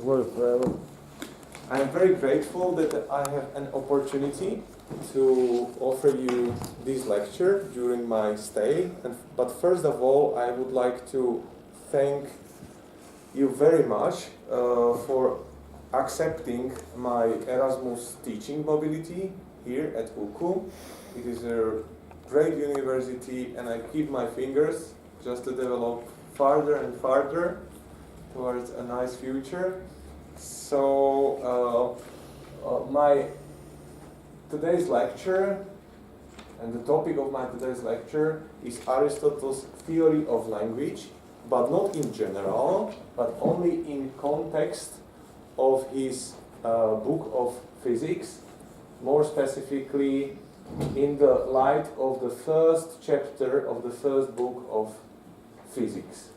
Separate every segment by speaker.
Speaker 1: I'm very grateful that I have an opportunity to offer you this lecture during my stay. But first of all, I would like to thank you very much for accepting my Erasmus teaching mobility here at UKU. It is a great university, and I keep my fingers just to develop farther and farther towards a nice future. So my today's lecture, and the topic of my today's lecture is Aristotle's theory of language, but not in general, but only in context of his book of physics, more specifically in the light of the first chapter of the first book of physics.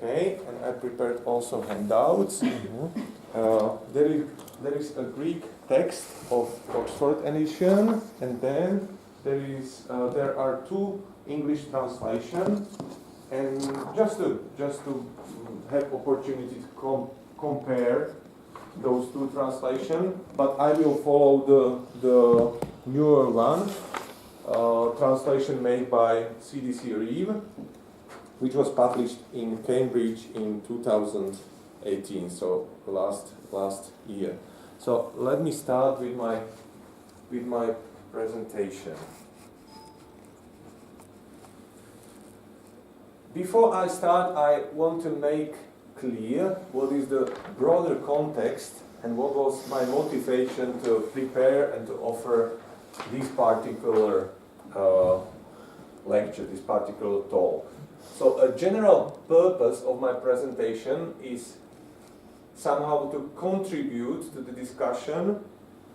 Speaker 1: Okay, and I prepared also handouts. There is a Greek text of Oxford edition, and then there are two English translations. And just to have opportunity to compare those two translations, but I will follow the newer one, translation made by CDC Reeve, which was published in Cambridge in 2018, so last year. So let me start with my presentation. Before I start, I want to make clear what is the broader context and what was my motivation to prepare and to offer this particular lecture, this particular talk. So a general purpose of my presentation is somehow to contribute to the discussion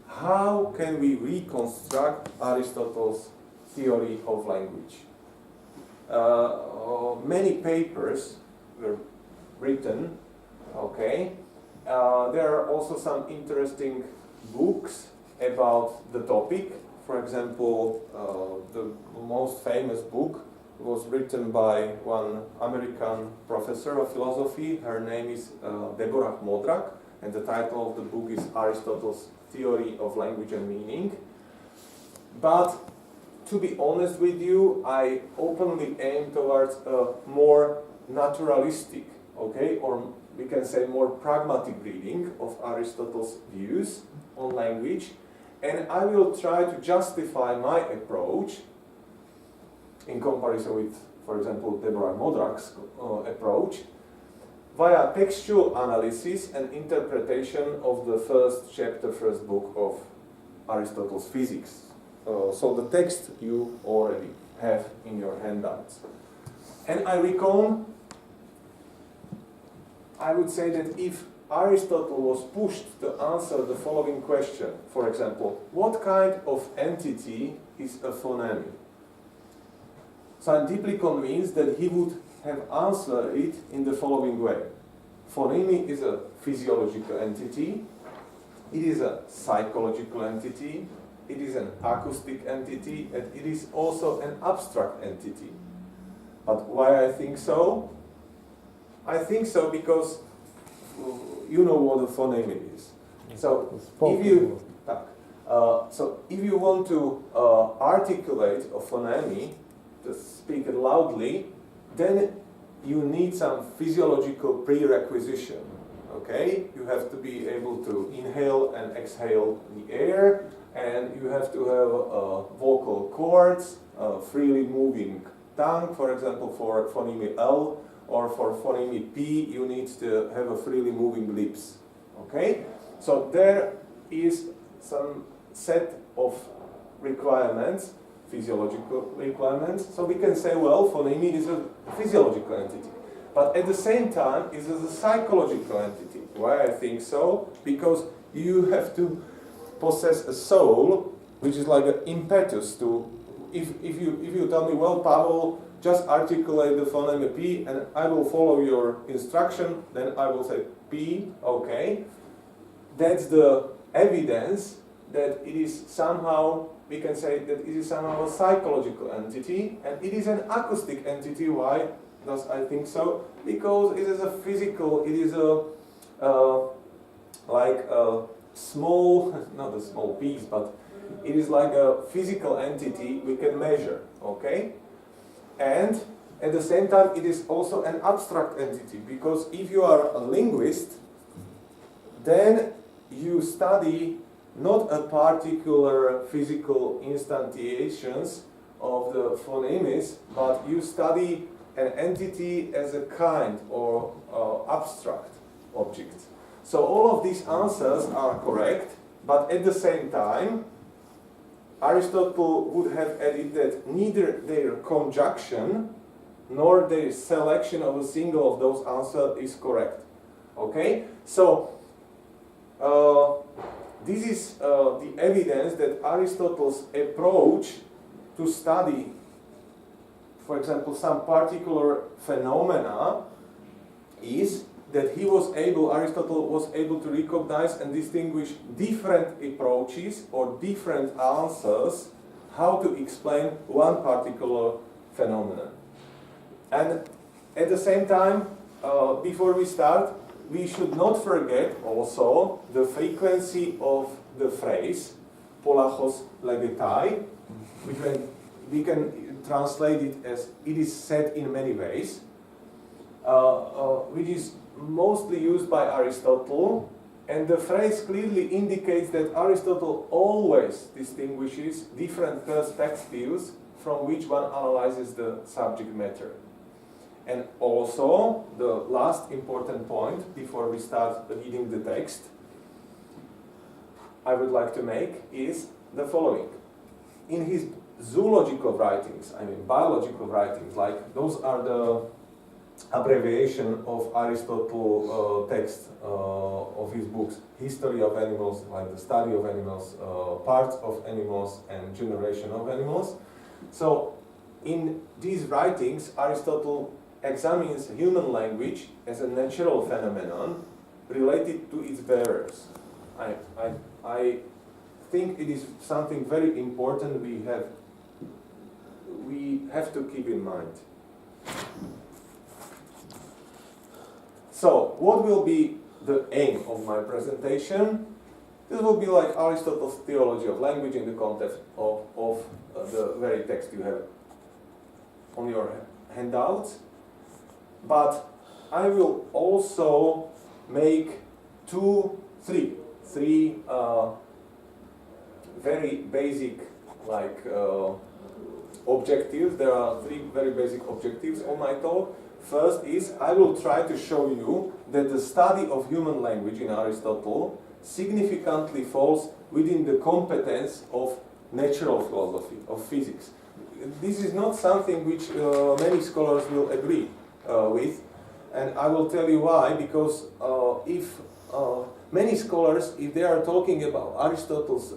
Speaker 1: how can we reconstruct Aristotle's theory of language. Many papers were written, okay. There are also some interesting books about the topic. For example, the most famous book was written by one American professor of philosophy. Her name is Deborah Modrak, and the title of the book is Aristotle's Theory of Language and Meaning. But to be honest with you, I openly aim towards a more naturalistic, okay, or we can say more pragmatic reading of Aristotle's views on language, and I will try to justify my approach in comparison with, for example, Deborah Modrak's approach via textual analysis and interpretation of the first chapter, first book of Aristotle's Physics. So the text you already have in your handouts. And I reckon, I would say that if Aristotle was pushed to answer the following question, for example, what kind of entity is a phoneme? So I'm deeply convinced that he would have answered it in the following way. Phoneme is a physiological entity, it is a psychological entity, it is an acoustic entity, and it is also an abstract entity. But why I think so? I think so because you know what a phoneme is. So if you want to articulate a phoneme, to speak it loudly, then you need some physiological prerequisition. Okay, you have to be able to inhale and exhale the air, and you have to have vocal cords, freely moving tongue. For example, for phoneme L or for phoneme P, you need to have a freely moving lips. Okay, so there is some set of requirements, physiological requirements. So we can say, well, phoneme is a physiological entity. But at the same time, it is a psychological entity. Why I think so? Because you have to possess a soul, which is like an impetus to, if you tell me, well, Pavol, just articulate the phoneme P and I will follow your instruction, then I will say P, okay. That's the evidence that it is somehow, we can say that it is somehow a psychological entity, and it is an acoustic entity. Why does I think so? Because it is a physical, it is a small, not a small piece, but it is like a physical entity we can measure, okay? And at the same time, it is also an abstract entity, because if you are a linguist, then you study not a particular physical instantiations of the phonemes, but you study an entity as a kind or abstract object. So all of these answers are correct, but at the same time, Aristotle would have added that neither their conjunction nor their selection of a single of those answers is correct. Okay? So, this is the evidence that Aristotle's approach to study, for example, some particular phenomena is that Aristotle was able to recognize and distinguish different approaches or different answers how to explain one particular phenomenon. And at the same time, before we start, we should not forget also the frequency of the phrase polachos legetai, which we can translate it as it is said in many ways, which is mostly used by Aristotle, and the phrase clearly indicates that Aristotle always distinguishes different perspectives from which one analyzes the subject matter. And also, the last important point before we start reading the text I would like to make is the following. In his zoological writings, biological writings, like those are the abbreviation of Aristotle text of his books, History of Animals, like the study of animals, parts of animals, and generation of animals. So, in these writings, Aristotle examines human language as a natural phenomenon related to its bearers. I think it is something very important we have to keep in mind. So, what will be the aim of my presentation? This will be like Aristotle's theology of language in the context of the very text you have on your handouts. But I will also make three very basic objectives. There are three very basic objectives on my talk. First is I will try to show you that the study of human language in Aristotle significantly falls within the competence of natural philosophy, of physics. This is not something which many scholars will agree with, and I will tell you why, because if many scholars, if they are talking about Aristotle's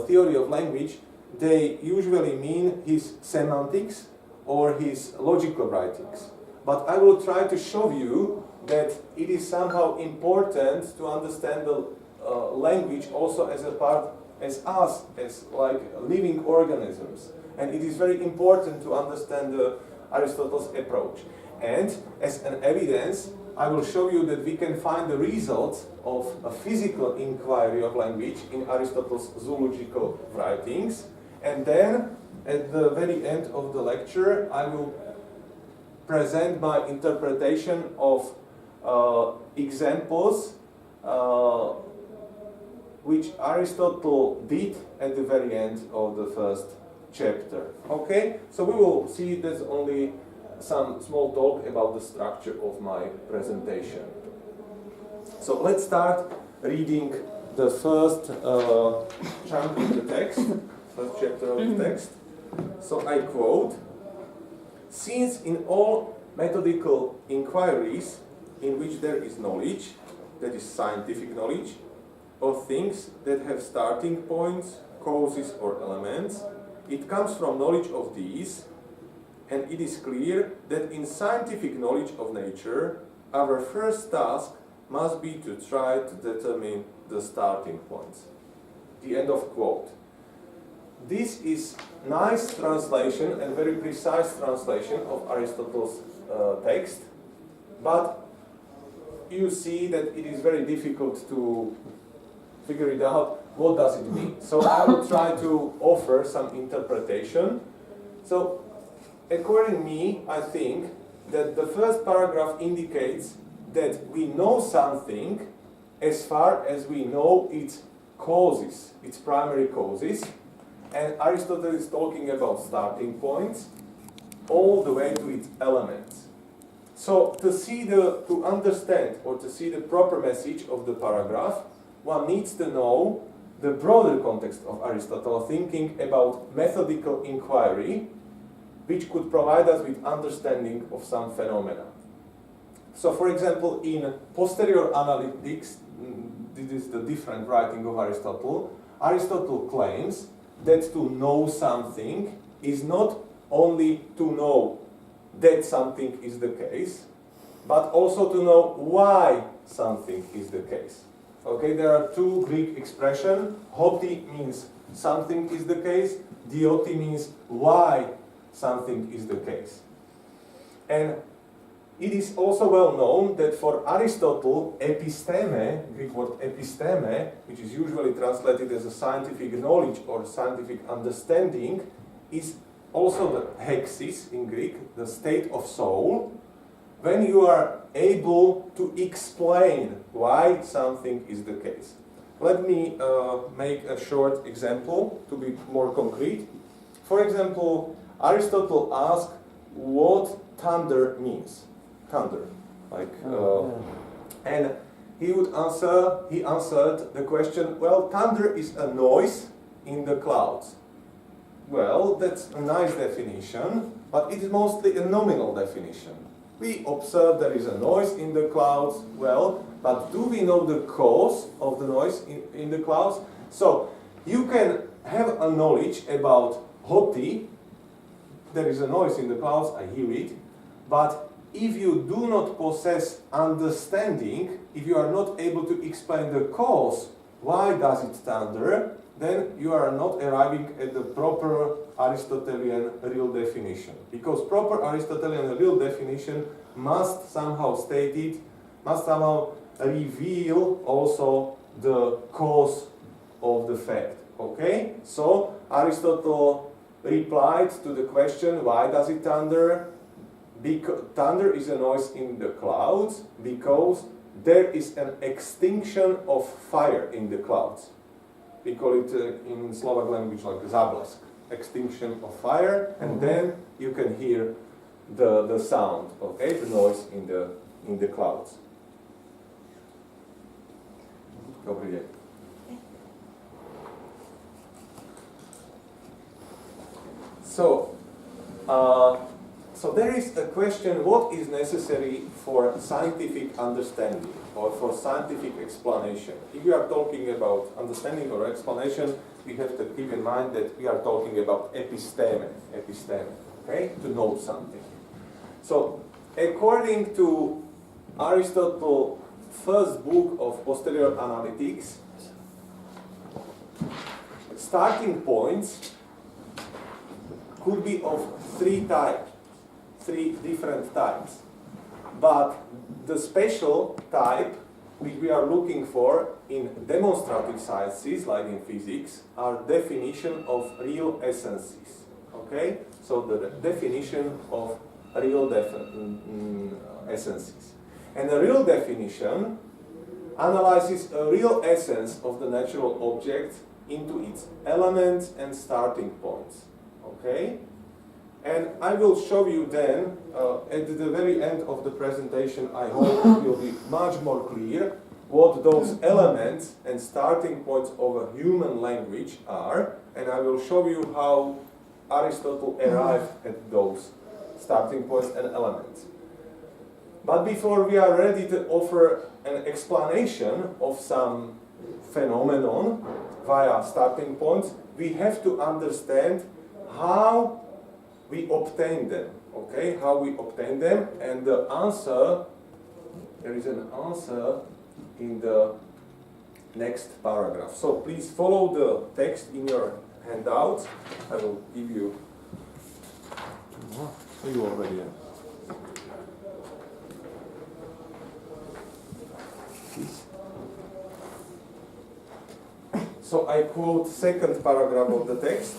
Speaker 1: theory of language, they usually mean his semantics or his logical writings. But I will try to show you that it is somehow important to understand the language also as a part, as us, as like living organisms. And it is very important to understand Aristotle's approach. And as an evidence, I will show you that we can find the results of a physical inquiry of language in Aristotle's zoological writings. And then, at the very end of the lecture, I will present my interpretation of examples which Aristotle did at the very end of the first chapter. Okay? So we will see there's only some small talk about the structure of my presentation. So let's start reading the first chunk of the text, first chapter of the text. So I quote, "Since in all methodical inquiries in which there is knowledge, that is scientific knowledge, of things that have starting points, causes or elements, it comes from knowledge of these, and it is clear that in scientific knowledge of nature, our first task must be to try to determine the starting points." The end of quote. This is nice translation and very precise translation of Aristotle's text, but you see that it is very difficult to figure it out, what does it mean? So I will try to offer some interpretation. So according to me, I think that the first paragraph indicates that we know something as far as we know its causes, its primary causes. And Aristotle is talking about starting points all the way to its elements. So to understand or to see the proper message of the paragraph, one needs to know the broader context of Aristotle, thinking about methodical inquiry, which could provide us with understanding of some phenomena. So for example, in posterior analytics, this is the different writing of Aristotle, Aristotle claims that to know something is not only to know that something is the case, but also to know why something is the case. Okay, there are two Greek expressions. Hoti means something is the case, dioti means why something is the case. And it is also well known that for Aristotle, episteme, Greek word episteme, which is usually translated as a scientific knowledge or scientific understanding, is also the hexis in Greek, the state of soul, when you are able to explain why something is the case. Let me make a short example to be more concrete. For example, Aristotle asked what thunder means. Thunder, and he answered the question, well, thunder is a noise in the clouds. Well, that's a nice definition, but it is mostly a nominal definition. We observe there is a noise in the clouds, well, but do we know the cause of the noise in the clouds? So, you can have a knowledge about hoti, there is a noise in the clouds, I hear it, but if you do not possess understanding, if you are not able to explain the cause, why does it thunder, then you are not arriving at the proper Aristotelian real definition. Because proper Aristotelian real definition must somehow reveal also the cause of the fact. Okay? So Aristotle replied to the question, why does it thunder? Because thunder is a noise in the clouds because there is an extinction of fire in the clouds. We call it in Slovak language like zablesk, extinction of fire, and then you can hear the sound, okay, the noise in the clouds. Dobrý deň. So there is a question, what is necessary for scientific understanding or for scientific explanation? If we are talking about understanding or explanation, we have to keep in mind that we are talking about episteme, okay, to know something. So according to Aristotle's first book of posterior analytics, starting points could be of three different types. But the special type which we are looking for in demonstrative sciences, like in physics, are definition of real essences. Okay? So the definition of real essences. And a real definition analyzes a real essence of the natural object into its elements and starting points. Okay? And I will show you then, at the very end of the presentation, I hope it will be much more clear what those elements and starting points of a human language are, and I will show you how Aristotle arrived at those starting points and elements. But before we are ready to offer an explanation of some phenomenon via starting points, we have to understand how we obtain them, okay? How we obtain them, and the answer, there is an answer in the next paragraph. So please follow the text in your handouts. I will give you, you already have. Please. So I quote second paragraph of the text.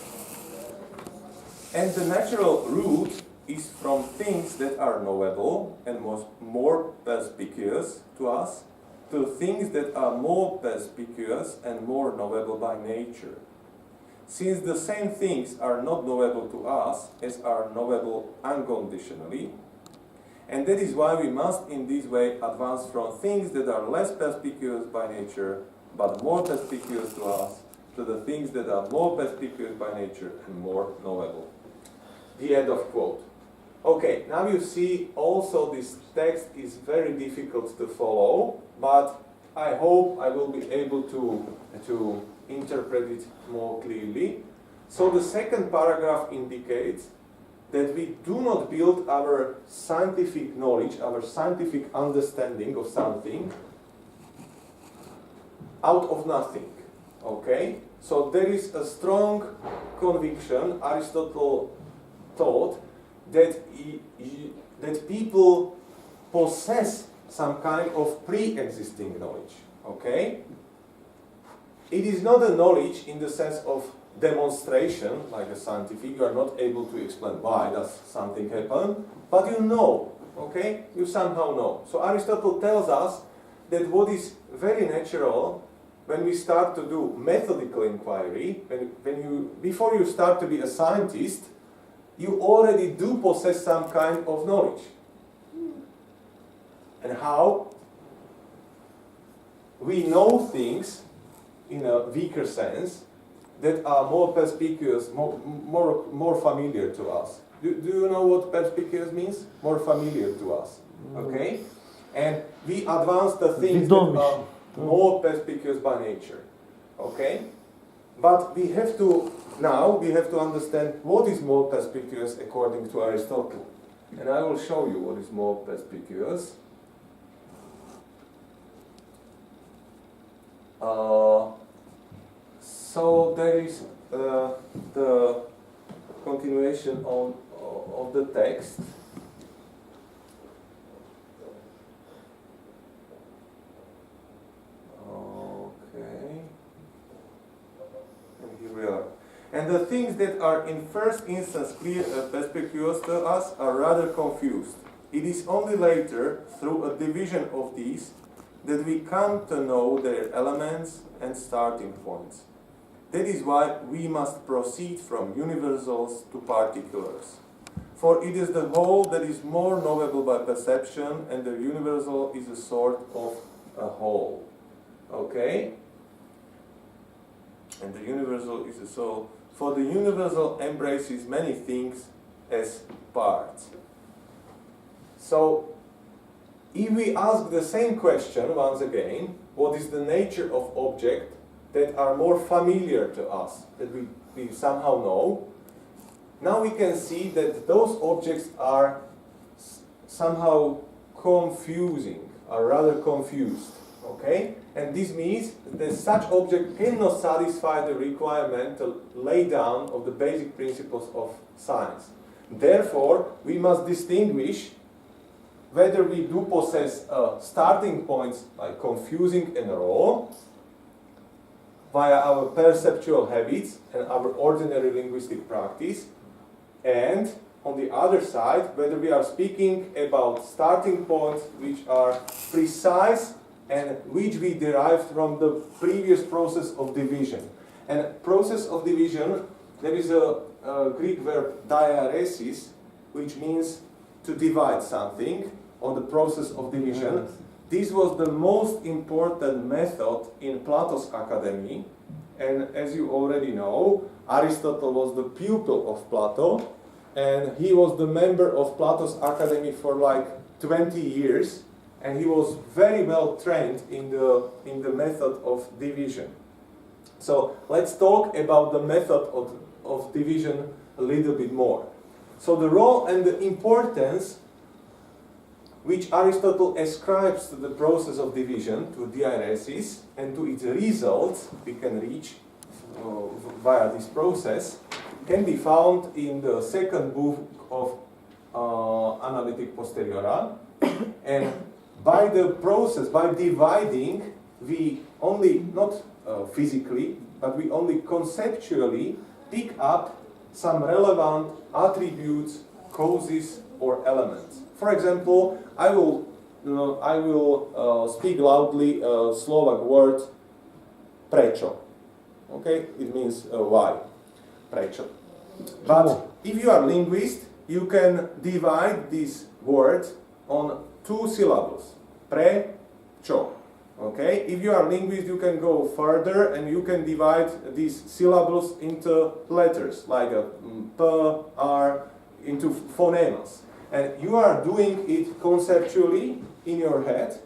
Speaker 1: And the natural root is from things that are knowable and more perspicuous to us to things that are more perspicuous and more knowable by nature. Since the same things are not knowable to us as are knowable unconditionally, and that is why we must in this way advance from things that are less perspicuous by nature but more perspicuous to us to the things that are more perspicuous by nature and more knowable. The end of quote. Okay, now you see also this text is very difficult to follow, but I hope I will be able to interpret it more clearly. So the second paragraph indicates that we do not build our scientific knowledge, our scientific understanding of something out of nothing. Okay? So there is a strong conviction, Aristotle thought, that people possess some kind of pre-existing knowledge. Okay? It is not a knowledge in the sense of demonstration, like a scientific. You are not able to explain why does something happen, but you know. Okay? You somehow know. So Aristotle tells us that what is very natural when we start to do methodical inquiry, before you start to be a scientist, you already do possess some kind of knowledge. And how? We know things in a weaker sense that are more perspicuous, more familiar to us. Do you know what perspicuous means? More familiar to us. Okay? And we advance the things that are more perspicuous by nature. Okay? But we have to understand what is more perspicuous according to Aristotle. And I will show you what is more perspicuous. So there is the continuation of the text. And the things that are in first instance clear perspicuous to us are rather confused. It is only later, through a division of these, that we come to know their elements and starting points. That is why we must proceed from universals to particulars. For it is the whole that is more knowable by perception, and the universal is a sort of a whole. Okay? And the universal is a soul. For the universal embraces many things as parts. So, if we ask the same question once again, what is the nature of objects that are more familiar to us, that we somehow know, now we can see that those objects are somehow confusing, are rather confused. Okay? And this means that such object cannot satisfy the requirement to lay down of the basic principles of science. Therefore, we must distinguish whether we do possess starting points like confusing and raw via our perceptual habits and our ordinary linguistic practice, and on the other side, whether we are speaking about starting points which are precise and which we derived from the previous process of division. And process of division, there is a Greek verb diaresis, which means to divide something, or the process of division. This was the most important method in Plato's academy, and as you already know, Aristotle was the pupil of Plato, and he was the member of Plato's academy for like 20 years, and he was very well trained in the method of division. So let's talk about the method of division a little bit more. So the role and the importance which Aristotle ascribes to the process of division, to diaresis, and to its results we can reach via this process, can be found in the second book of Analytic Posteriora. And by the process, by dividing, we only, not physically, but we only conceptually pick up some relevant attributes, causes, or elements. For example, I will speak loudly Slovak word prečo. Okay, it means why. Prečo. But if you are linguist, you can divide this word on 2 syllables. Pre-čo. Okay? If you are linguist, you can go further and you can divide these syllables into letters, like a p, r, into phonemes. And you are doing it conceptually in your head.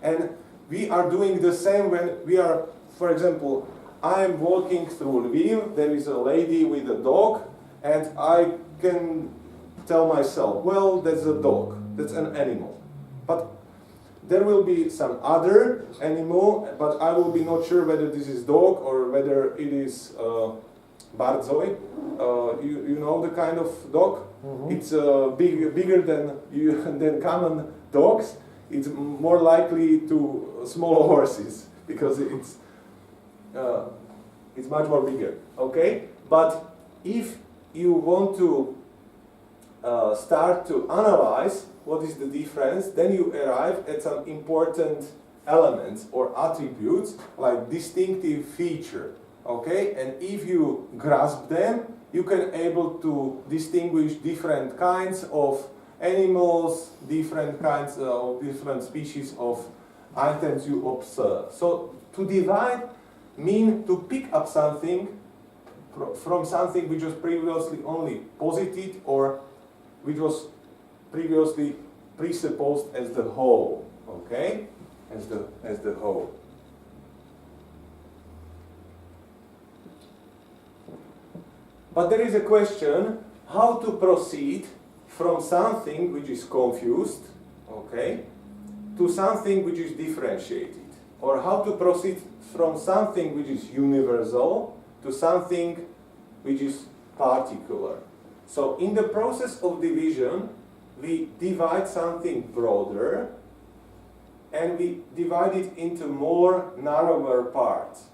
Speaker 1: And we are doing the same when we are, for example, I'm walking through Lviv, there is a lady with a dog, and I can tell myself, well, that's a dog, that's an animal. But there will be some other animal, but I will be not sure whether this is dog or whether it is bardzoj. You know the kind of dog? Mm-hmm. It's bigger than common dogs. It's more likely to smaller horses because it's much more bigger. Okay, but if you want to start to analyze what is the difference, then you arrive at some important elements or attributes like distinctive feature. Okay, and if you grasp them, you can able to distinguish different kinds of animals, different kinds of different species of items you observe. So to divide mean to pick up something from something which was previously only posited or which was previously presupposed as the whole. Okay, as the whole. But there is a question how to proceed from something which is confused, okay, to something which is differentiated, or how to proceed from something which is universal to something which is particular. So in the process of division, we divide something broader and we divide it into more narrower parts.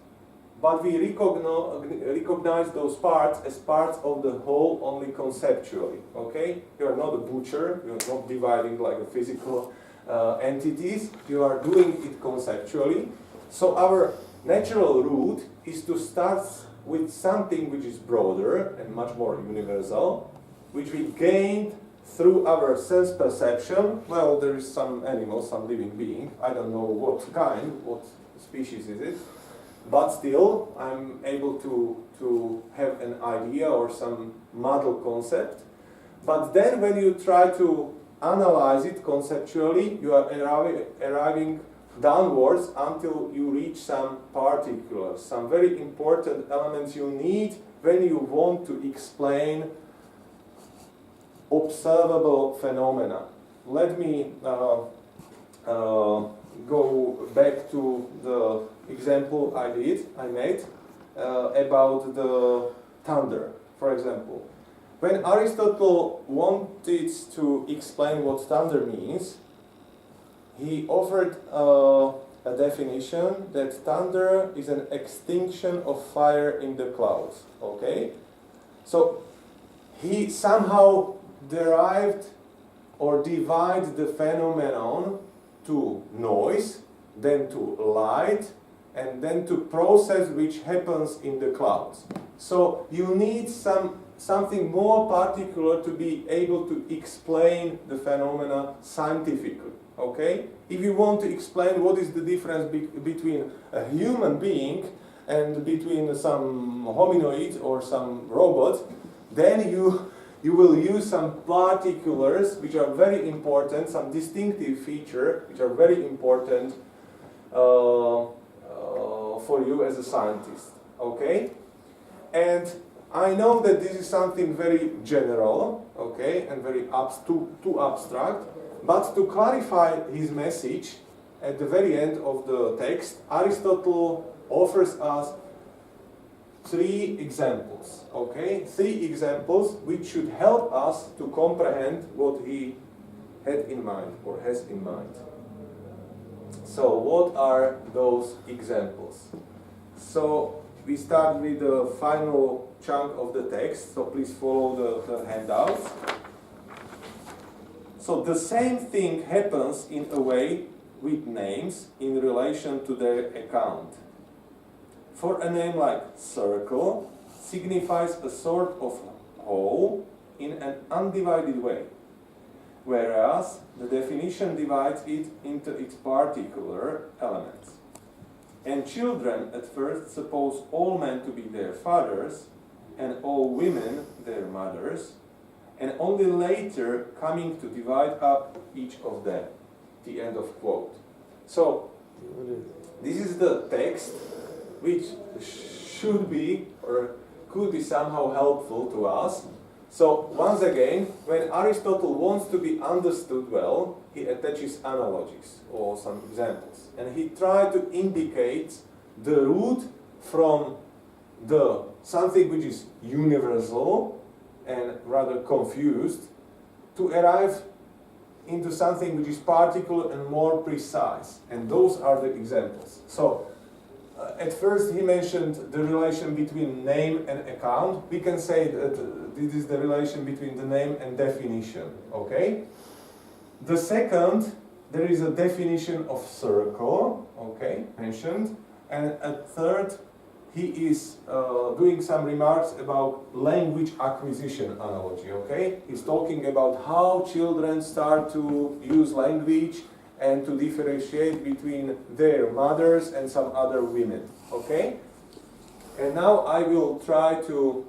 Speaker 1: But we recognize those parts as parts of the whole only conceptually. Okay? You are not a butcher, you are not dividing like a physical entities, you are doing it conceptually. So our natural route is to start with something which is broader and much more universal, which we gained through our sense perception. Well, there is some animal, some living being, I don't know what kind, what species is it, but still I'm able to have an idea or some model concept. But then when you try to analyze it conceptually, you are arriving downwards until you reach some particulars, some very important elements you need when you want to explain observable phenomena. Let me go back to the example I made about the thunder, for example. When Aristotle wanted to explain what thunder means, he offered a definition that thunder is an extinction of fire in the clouds. Okay? So he somehow derived or divided the phenomenon to noise, then to light, and then to process which happens in the clouds. So you need something more particular to be able to explain the phenomena scientifically. Okay? If you want to explain what is the difference between a human being and between some hominoid or some robot, then you will use some particulars which are very important, some distinctive feature which are very important for you as a scientist. Okay? And I know that this is something very general, okay, and very too abstract, but to clarify his message, at the very end of the text, Aristotle offers us 3 examples, okay? 3 examples which should help us to comprehend what he had in mind or has in mind. So what are those examples? So we start with the final chunk of the text, so please follow the handouts. So the same thing happens in a way with names in relation to their account. For a name like circle signifies a sort of whole in an undivided way, whereas the definition divides it into its particular elements. And children at first suppose all men to be their fathers and all women their mothers, and only later coming to divide up each of them. The end of quote. So, this is the text which should be or could be somehow helpful to us. So, once again, when Aristotle wants to be understood well, he attaches analogies or some examples. And he tries to indicate the route from the something which is universal and rather confused to arrive into something which is particular and more precise. And those are the examples. So, at first he mentioned the relation between name and account. We can say that this is the relation between the name and definition, okay? The second, there is a definition of circle, okay, mentioned. And at third, he is doing some remarks about language acquisition analogy, okay? He's talking about how children start to use language and to differentiate between their mothers and some other women, okay? And now I will try to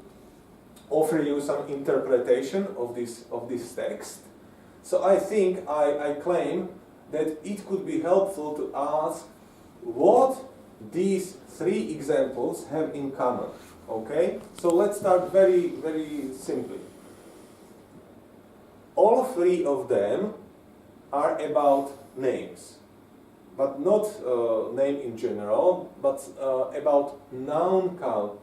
Speaker 1: offer you some interpretation of this text. So I think I claim that it could be helpful to ask what these three examples have in common, okay? So let's start very, very simply. All three of them are about names, but not name in general, but about noun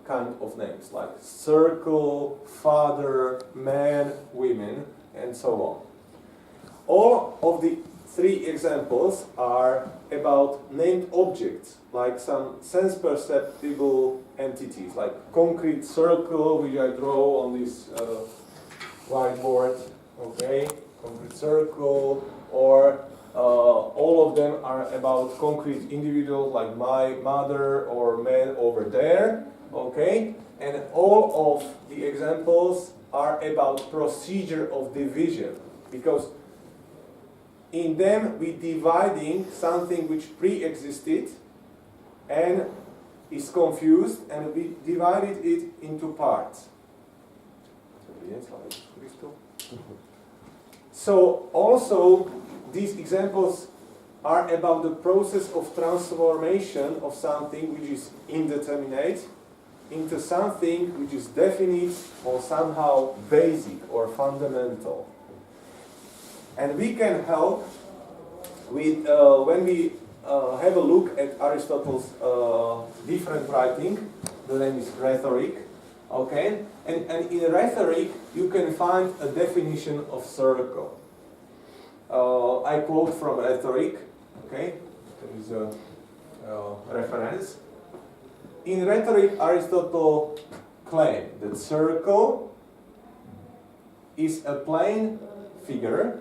Speaker 1: kind of names, like circle, father, man, women, and so on. All of the three examples are about named objects, like some sense-perceptible entities, like concrete circle, which I draw on this whiteboard, okay, concrete circle, or all of them are about concrete individuals, like my mother or man over there, okay, and all of the examples are about procedure of division, because in them we dividing something which pre-existed and is confused, and we divided it into parts. So also these examples are about the process of transformation of something which is indeterminate into something which is definite or somehow basic or fundamental. And we can help with when we have a look at Aristotle's different writing. The name is rhetoric, okay? And in rhetoric, you can find a definition of circle. I quote from rhetoric, okay? There is a reference. In rhetoric, Aristotle claimed that circle is a plane figure,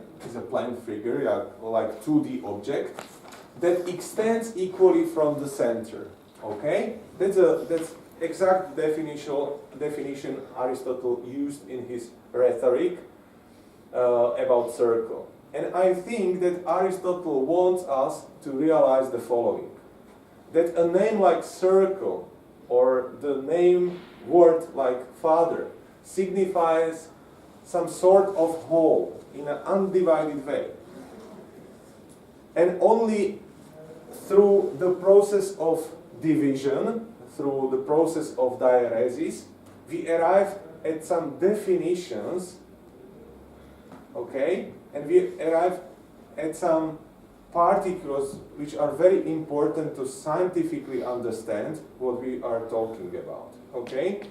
Speaker 1: yeah, like 2D object, that extends equally from the center. Okay, that's exact definition Aristotle used in his rhetoric about circle. And I think that Aristotle wants us to realize the following: that a name like circle or the name word like father signifies some sort of whole in an undivided way. And only through the process of division, through the process of diaresis, we arrive at some definitions, okay? And we arrive at some particulars which are very important to scientifically understand what we are talking about, okay?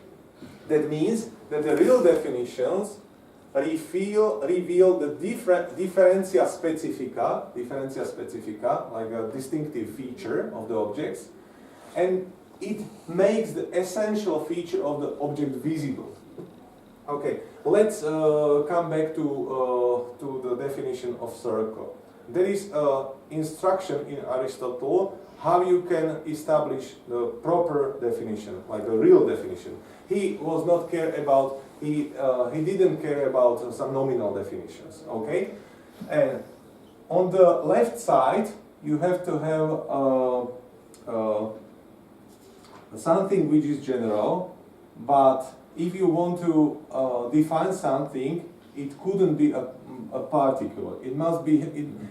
Speaker 1: That means that the real definitions reveal the differentia specifica, like a distinctive feature of the objects, and it makes the essential feature of the object visible. Okay, let's come back to the definition of circle. There is an instruction in Aristotle how you can establish the proper definition, like the real definition. He was not care about, he didn't care about some nominal definitions, okay? And on the left side, you have to have something which is general, but if you want to define something, it couldn't be a particular. It must be.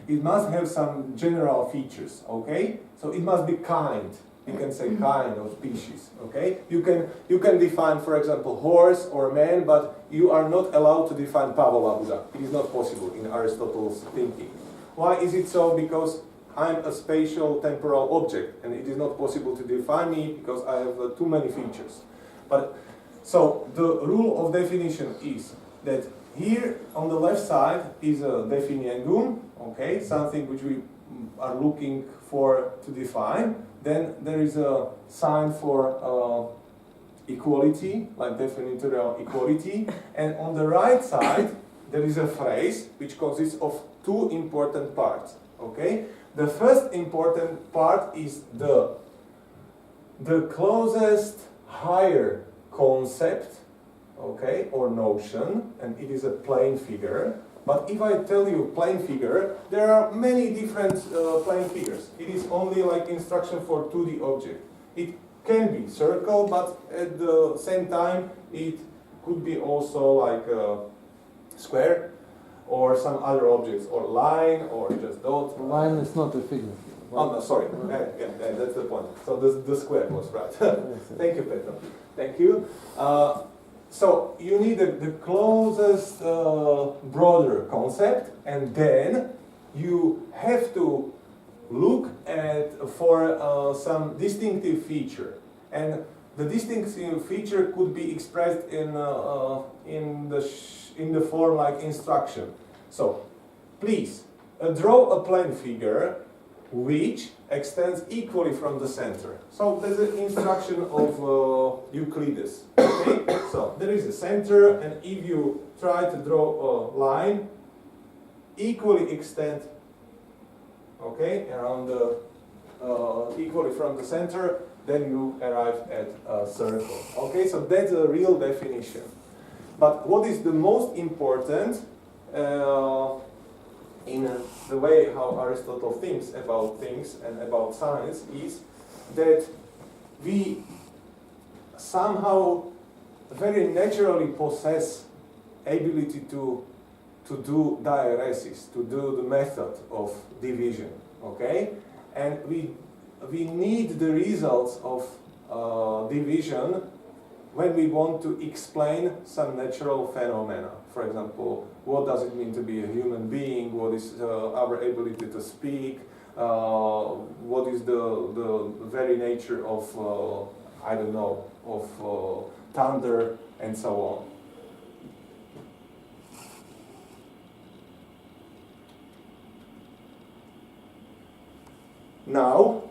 Speaker 1: It must have some general features. Okay. So it must be kind. You can say kind or species. Okay. You can define, for example, horse or man, but you are not allowed to define Pavol Labуда. It is not possible in Aristotle's thinking. Why is it so? Because I'm a spatial temporal object, and it is not possible to define me because I have too many features. But so the rule of definition is that here on the left side is a definiendum, okay, something which we are looking for to define. Then there is a sign for equality, like definitorial equality. And on the right side, there is a phrase which consists of two important parts, okay? The first important part is the closest higher concept, okay, or notion, and it is a plane figure. But if I tell you plane figure, there are many different plane figures. It is only like instruction for 2D object. It can be circle, but at the same time, it could be also like a square, or some other objects, or line, or just dot.
Speaker 2: Line is not a figure.
Speaker 1: Oh, no, sorry. Yeah, that's the point. So the square was right. Thank you, Petro. Thank you. So you need the closest, broader concept, and then you have to look for some distinctive feature. And the distinctive feature could be expressed in the form like instruction. So, please draw a plane figure which extends equally from the center. So there's an instruction of Euclides. Okay? So there is a center, and if you try to draw a line equally extend, okay, around the equally from the center, then you arrive at a circle. Okay, so that's a real definition. But what is the most important in the way how Aristotle thinks about things and about science is that we somehow very naturally possess ability to do diaresis, to do the method of division, okay? And we need the results of division when we want to explain some natural phenomena. For example, what does it mean to be a human being? What is our ability to speak? What is the very nature of, I don't know, of thunder and so on. Now,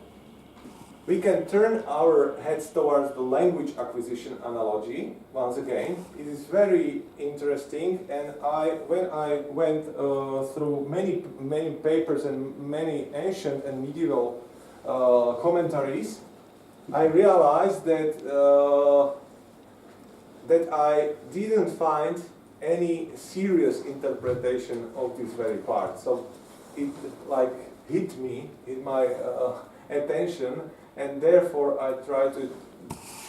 Speaker 1: we can turn our heads towards the language acquisition analogy. Once again, it is very interesting, and when I went through many papers and many ancient and medieval commentaries, I realized that I didn't find any serious interpretation of this very part. So it like hit my attention, and therefore I try to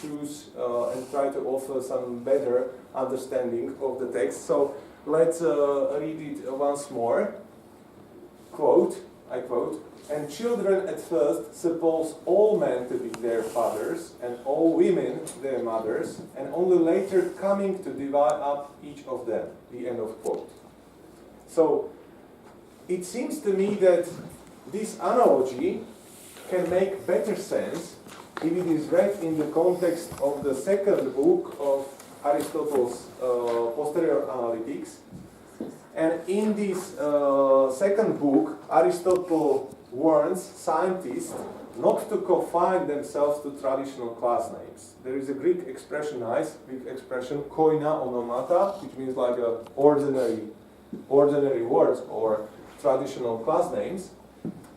Speaker 1: choose and try to offer some better understanding of the text. So let's read it once more. I quote, "And children at first suppose all men to be their fathers, and all women their mothers, and only later coming to divide up each of them." The end of quote. So it seems to me that this analogy can make better sense if it is read in the context of the second book of Aristotle's posterior analytics. And in this second book, Aristotle warns scientists not to confine themselves to traditional class names. There is a Greek expression, koina onomata, which means like ordinary words or traditional class names,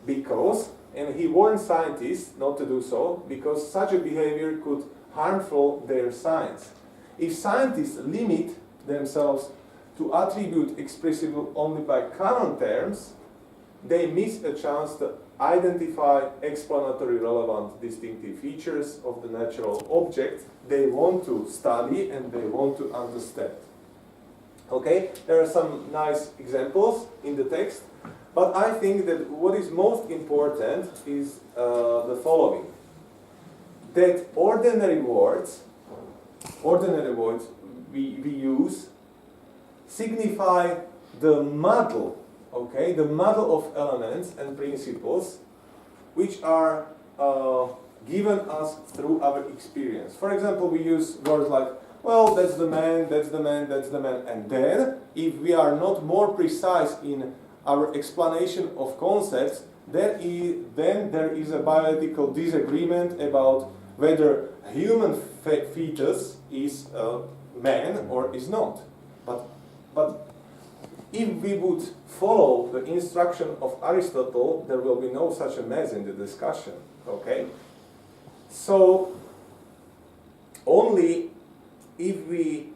Speaker 1: because, and he warns scientists not to do so, because such a behavior could harmful their science. If scientists limit themselves to attribute expressible only by common terms, they miss a chance to identify explanatory relevant distinctive features of the natural object they want to study and they want to understand. Okay, there are some nice examples in the text, but I think that what is most important is the following. That ordinary words we use signify the model, okay, the model of elements and principles which are given us through our experience. For example, we use words like, well, that's the man, that's the man, that's the man, and then, if we are not more precise in our explanation of concepts, then there is a biological disagreement about whether human fetus is a man or is not. But if we would follow the instruction of Aristotle, there will be no such a mess in the discussion. Okay? So only if we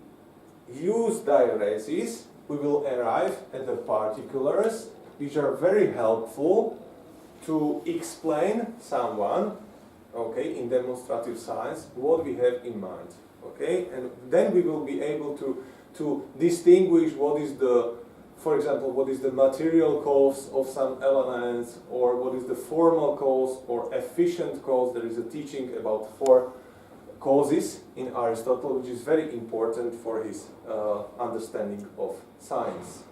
Speaker 1: use diaresis, we will arrive at the particulars which are very helpful to explain someone, okay, in demonstrative science, what we have in mind. Okay? And then we will be able to distinguish what is the, for example, what is the material cause of some elements, or what is the formal cause or efficient cause. There is a teaching about 4 causes in Aristotle, which is very important for his understanding of science.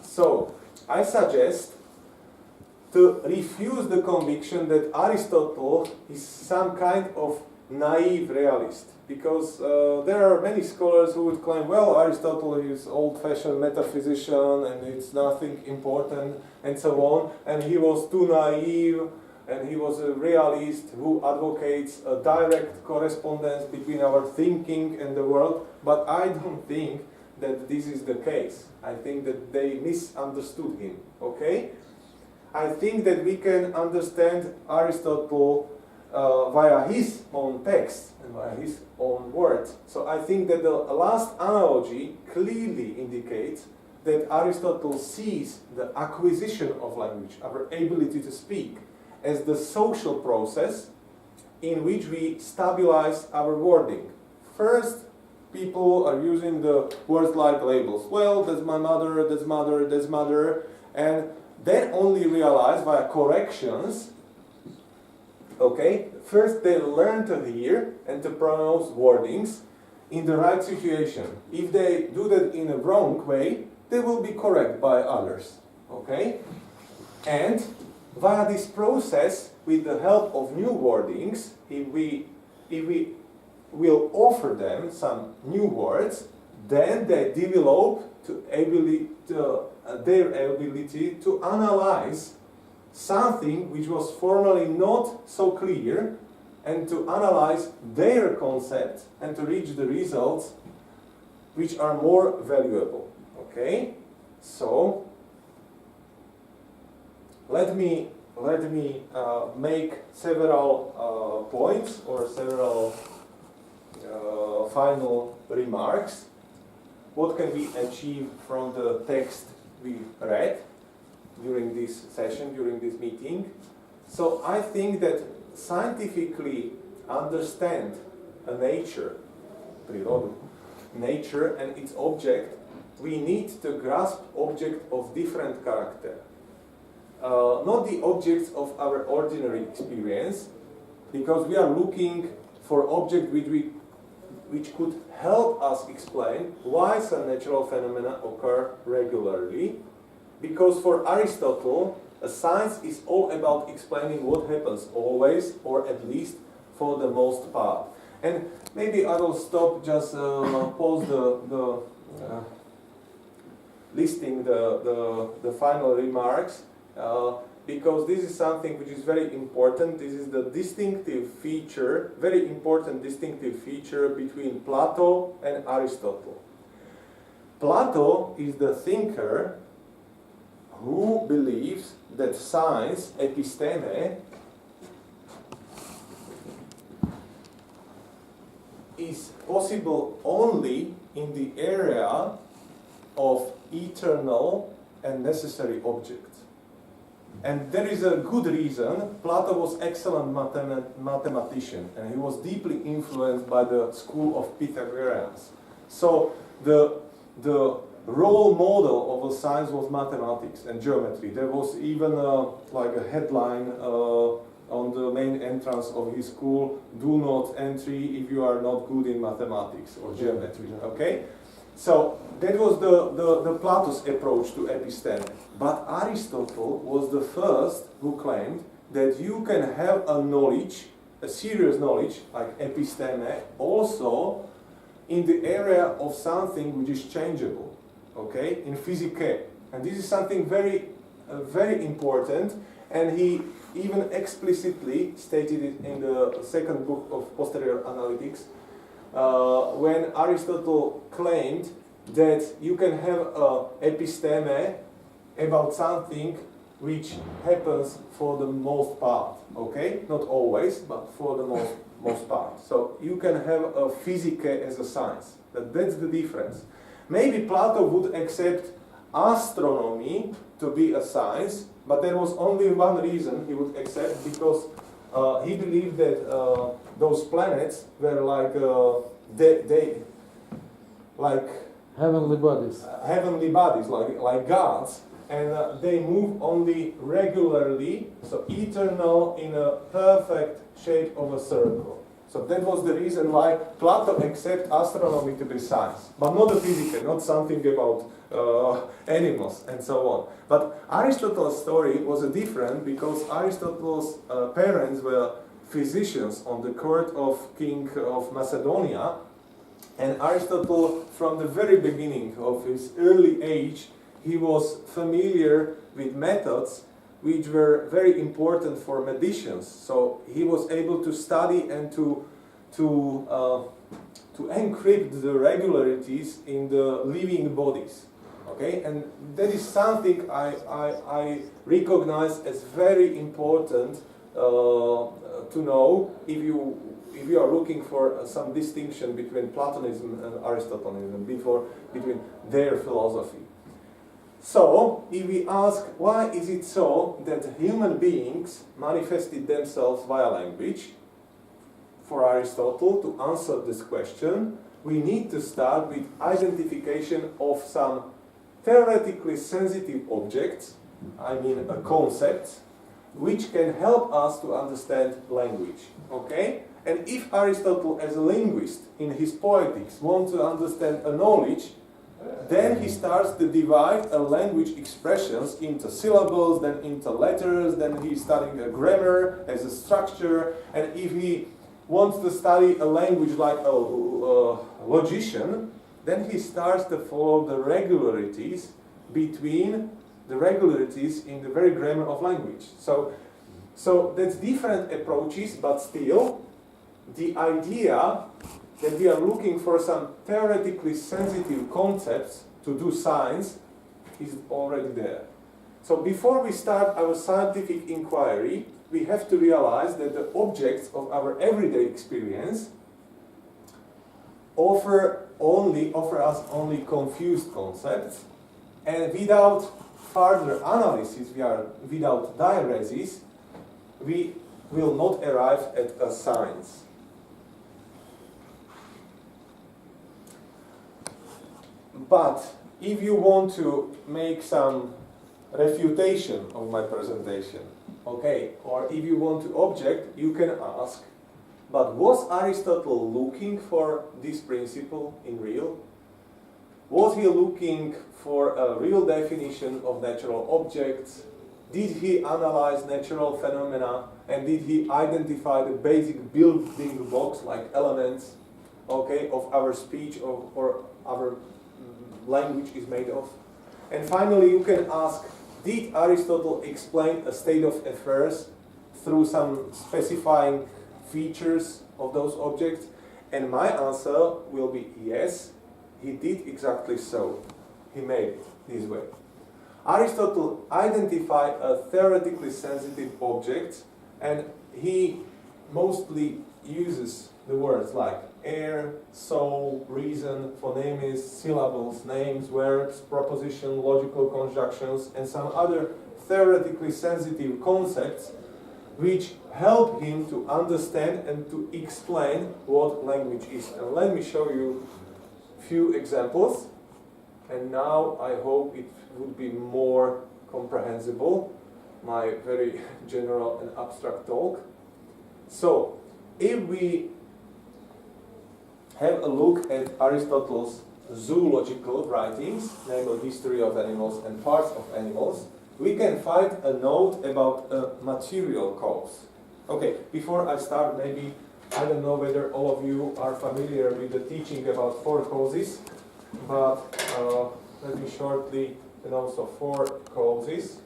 Speaker 1: So, I suggest to refuse the conviction that Aristotle is some kind of naive realist. Because there are many scholars who would claim, well, Aristotle is old-fashioned metaphysician and it's nothing important and so on, and he was too naive, and he was a realist who advocates a direct correspondence between our thinking and the world. But I don't think that this is the case. I think that they misunderstood him, okay? I think that we can understand Aristotle via his own text and via his own words. So I think that the last analogy clearly indicates that Aristotle sees the acquisition of language, our ability to speak, as the social process in which we stabilize our wording. First, people are using the words like labels. Well, that's my mother, that's mother, that's mother, and then only realize via corrections. Okay, first they learn to hear and to pronounce wordings in the right situation. If they do that in a wrong way, they will be corrected by others. Okay? And via this process, with the help of new wordings, if we will offer them some new words, then they develop their ability to analyze something which was formerly not so clear, and to analyze their concept and to reach the results which are more valuable. Okay? So let me make several points or several final remarks. What can we achieve from the text we read during this session, during this meeting? So I think that scientifically understand a nature, nature and its object, we need to grasp object of different character. Not the objects of our ordinary experience, because we are looking for objects which could help us explain why some natural phenomena occur regularly. Because for Aristotle, a science is all about explaining what happens always, or at least for the most part. And maybe I will stop, just pause the listing the final remarks, because this is something which is very important. This is the distinctive feature, very important distinctive feature between Plato and Aristotle. Plato is the thinker who believes that science, episteme, is possible only in the area of eternal and necessary objects. And there is a good reason. Plato was excellent mathematician, and he was deeply influenced by the school of Pythagoreans. So the role model of a science was mathematics and geometry. There was even like a headline on the main entrance of his school: "Do not entry if you are not good in mathematics or geometry." Okay, so that was the Plato's approach to episteme. But Aristotle was the first who claimed that you can have a knowledge, a serious knowledge like episteme, also in the area of something which is changeable. Okay, in fysiké, and this is something very, very important. And he even explicitly stated it in the second book of Posterior Analytics, when Aristotle claimed that you can have episteme about something which happens for the most part, okay? Not always, but for the most part. So you can have a fysiké as a science. That's the difference. Maybe Plato would accept astronomy to be a science, but there was only one reason he would accept, because he believed that those planets were like like
Speaker 2: heavenly bodies,
Speaker 1: like gods, and they move only regularly, so eternal in a perfect shape of a circle. So that was the reason why Plato accepted astronomy to be science, but not a physical, not something about animals and so on. But Aristotle's story was different, because Aristotle's parents were physicians on the court of King of Macedonia, and Aristotle, from the very beginning of his early age, he was familiar with methods which were very important for medicians. So he was able to study and to encrypt the regularities in the living bodies. Okay, and that is something I recognize as very important to know if you are looking for some distinction between Platonism and Aristotelianism, between their philosophy. So, if we ask why is it so that human beings manifested themselves via language, for Aristotle to answer this question, we need to start with identification of some theoretically sensitive objects, I mean a concept, which can help us to understand language. Okay? And if Aristotle, as a linguist in his Poetics, wants to understand a knowledge, then he starts to divide a language expressions into syllables, then into letters, then he's studying a grammar as a structure, and if he wants to study a language like a logician, then he starts to follow the regularities between the regularities in the very grammar of language. So that's different approaches, but still the idea that we are looking for some theoretically sensitive concepts to do science is already there. So before we start our scientific inquiry, we have to realize that the objects of our everyday experience offer us only confused concepts, and without further analysis, without diaresis, we will not arrive at a science. But if you want to make some refutation of my presentation, okay, or if you want to object, you can ask, but was Aristotle looking for this principle in real? Was he looking for a real definition of natural objects? Did he analyze natural phenomena, and did he identify the basic building blocks, like elements, okay, of our speech or our language is made of? And finally, you can ask, did Aristotle explain a state of affairs through some specifying features of those objects? And my answer will be yes, he did exactly so. He made it this way. Aristotle identified a theoretically sensitive object, and he mostly uses the words like air, soul, reason, phonemes, syllables, names, verbs, proposition, logical conjunctions, and some other theoretically sensitive concepts which help him to understand and to explain what language is. And let me show you a few examples. And now I hope it would be more comprehensible, my very general and abstract talk. So, if we have a look at Aristotle's zoological writings, namely History of Animals and Parts of Animals, we can find a note about a material cause. Okay, before I start, maybe, I don't know whether all of you are familiar with the teaching about four causes, but let me shortly announce the four causes.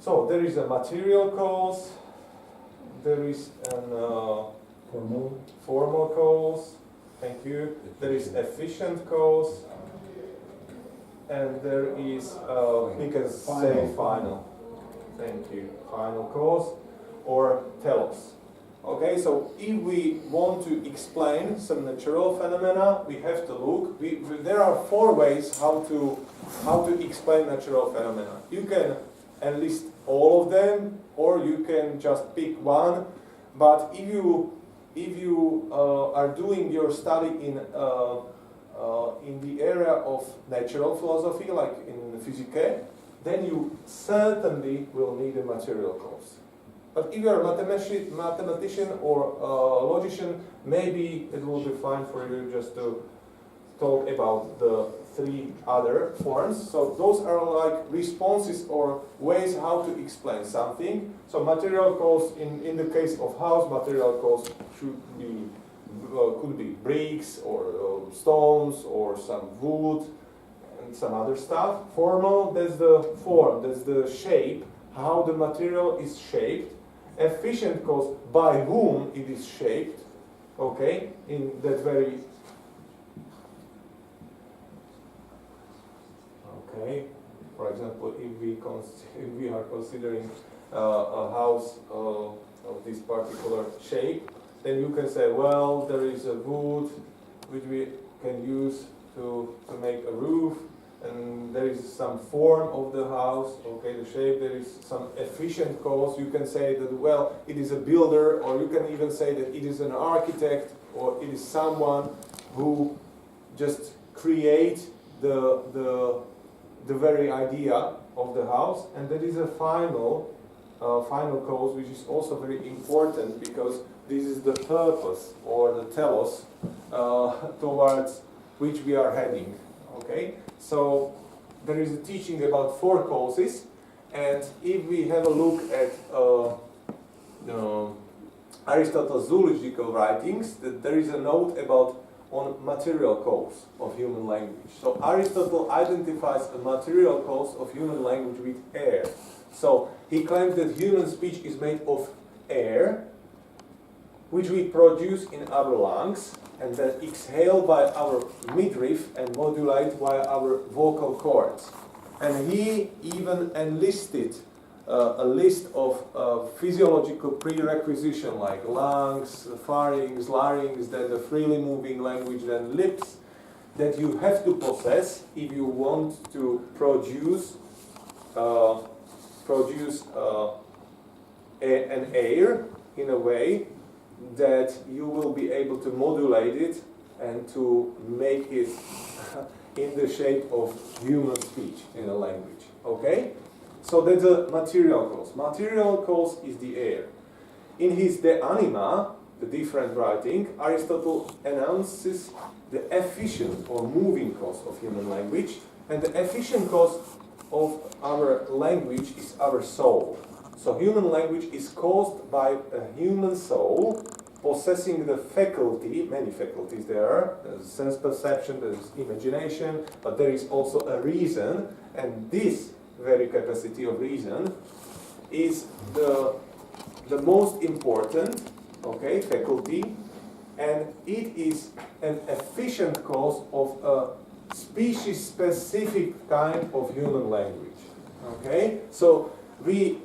Speaker 1: So, there is a material cause, there is an formal cause, thank you, there is efficient cause, and there is, we can say final, thank you, final cause, or telos. Okay, so if we want to explain some natural phenomena, we have to look. There are four ways how to explain natural phenomena. You can enlist all of them, or you can just pick one. But if you are doing your study in the area of natural philosophy, like in fysiké, then you certainly will need a material cause. But if you are a mathematician or logician, maybe it will be fine for you just to talk about the three other forms. So those are like responses or ways how to explain something. So material cause, in the case of house, material cause could be bricks or stones or some wood and some other stuff. Formal, that's the form, that's the shape, how the material is shaped. Efficient cause, by whom it is shaped, okay, in that very, okay, for example, if we are considering a house of this particular shape, then you can say, well, there is a wood which we can use to make a roof, and there is some form of the house, okay, the shape, there is some efficient cause. You can say that, well, it is a builder, or you can even say that it is an architect, or it is someone who just creates the very idea of the house. And that is a final cause, which is also very important, because this is the purpose, or the telos, towards which we are heading, okay? So there is a teaching about four causes, and if we have a look at Aristotle's zoological writings, that there is a note about on material cause of human language. So Aristotle identifies a material cause of human language with air. So he claims that human speech is made of air, which we produce in our lungs, and then exhale by our midriff and modulate via our vocal cords. And he even enlisted a list of physiological prerequisitions like lungs, pharynx, larynx, then the freely moving language, then lips, that you have to possess if you want to produce an air in a way that you will be able to modulate it and to make it in the shape of human speech in a language. Okay? So that's a material cause. Material cause is the air. In his De Anima, the different writing, Aristotle announces the efficient or moving cause of human language. And the efficient cause of our language is our soul. So human language is caused by a human soul possessing the faculty, many faculties there are, there's sense perception, there's imagination, but there is also a reason, and this very capacity of reason is the most important, okay, faculty, and it is an efficient cause of a species-specific kind of human language, okay? So we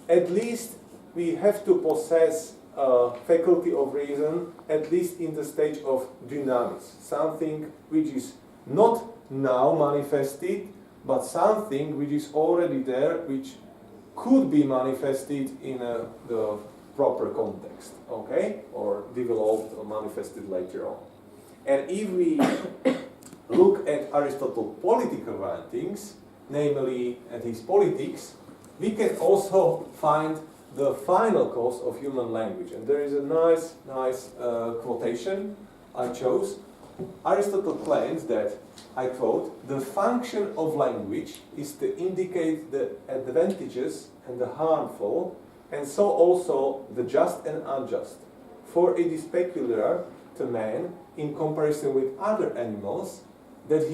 Speaker 1: have to possess a faculty of reason, at least in the stage of dynamics, something which is not now manifested, but something which is already there, which could be manifested in the proper context, okay, or developed or manifested later on. And if we look at Aristotle's political writings, namely at his Politics, we can also find the final cause of human language. And there is a nice quotation I chose. Aristotle claims that, I quote, "The function of language is to indicate the advantageous and the harmful, and so also the just and unjust. For it is peculiar to man, in comparison with other animals, that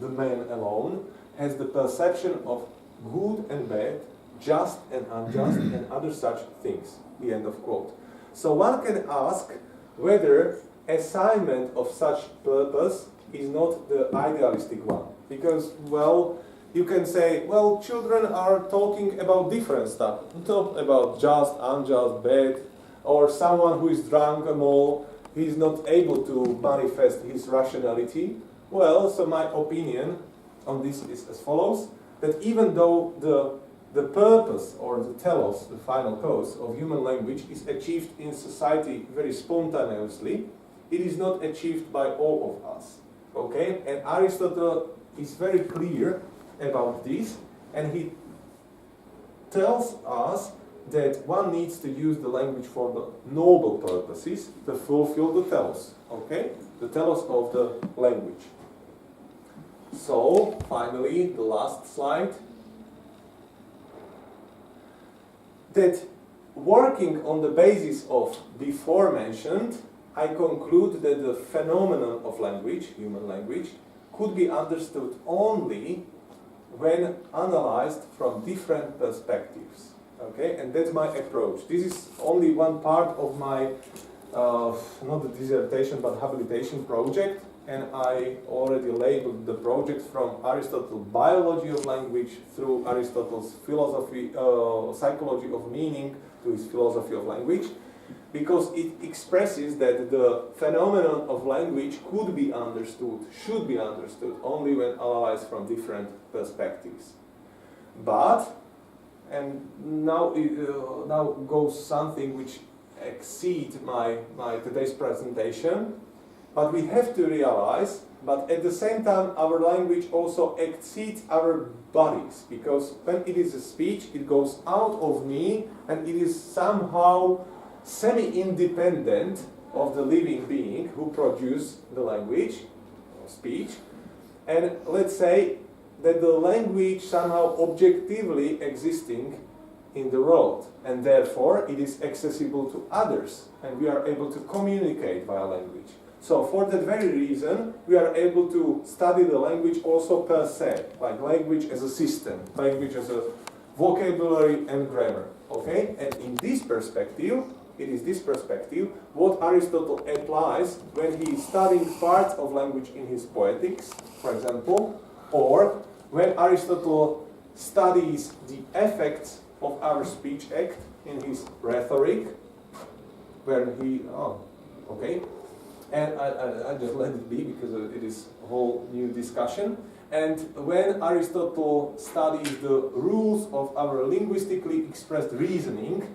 Speaker 1: the man alone, has the perception of good and bad, just and unjust, and other such things." The end of quote. So one can ask whether assignment of such purpose is not the idealistic one. Because, well, you can say, well, children are talking about different stuff, not about just, unjust, bad, or someone who is drunk and all, he is not able to manifest his rationality. Well, so my opinion on this is as follows, that even though the purpose or the telos, the final cause of human language is achieved in society very spontaneously, it is not achieved by all of us, okay? And Aristotle is very clear about this, and he tells us that one needs to use the language for the noble purposes to fulfill the telos, okay? The telos of the language. So, finally, the last slide. That working on the basis of before mentioned, I conclude that the phenomenon of language, human language, could be understood only when analyzed from different perspectives. Okay, and that's my approach. This is only one part of my, not the dissertation, but habilitation project, and I already labeled the project from Aristotle's biology of language through Aristotle's philosophy, psychology of meaning to his philosophy of language, because it expresses that the phenomenon of language could be understood, should be understood, only when analyzed from different perspectives. But, and now goes something which exceeds my today's presentation, but we have to realize, but at the same time our language also exceeds our bodies, because when it is a speech, it goes out of me and it is somehow semi-independent of the living being who produces the language, or speech, and let's say that the language somehow objectively existing in the world, and therefore it is accessible to others, and we are able to communicate via language. So for that very reason, we are able to study the language also per se, like language as a system, language as a vocabulary and grammar, okay? And in this perspective, it is this perspective what Aristotle applies when he is studying parts of language in his Poetics, for example, or when Aristotle studies the effects of our speech act in his Rhetoric, where he, okay, and I just let it be because it is a whole new discussion. And when Aristotle studies the rules of our linguistically expressed reasoning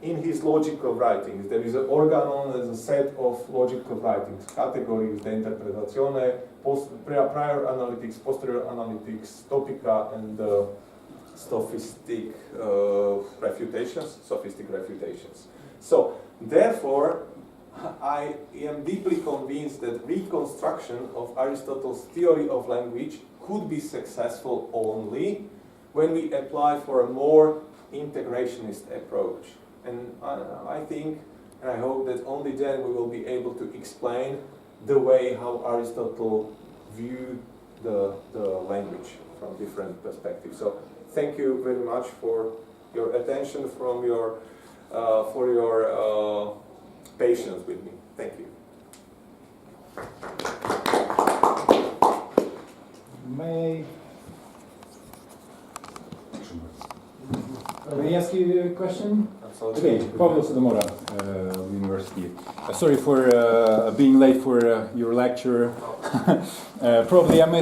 Speaker 1: in his logical writings, there is an organon as a set of logical writings, categories, de interpretazione, prior analytics, posterior analytics, topica, and sophistic refutations. So, therefore, I am deeply convinced that reconstruction of Aristotle's theory of language could be successful only when we apply for a more integrationist approach. And I think, and I hope that only then we will be able to explain the way how Aristotle viewed the language from different perspectives. So thank you very much for your attention, for your patience with me. Thank you.
Speaker 2: May I ask you a question?
Speaker 1: Absolutely.
Speaker 2: Okay, Pavol Labуда, of the university. Sorry for being late for your lecture. Probably I missed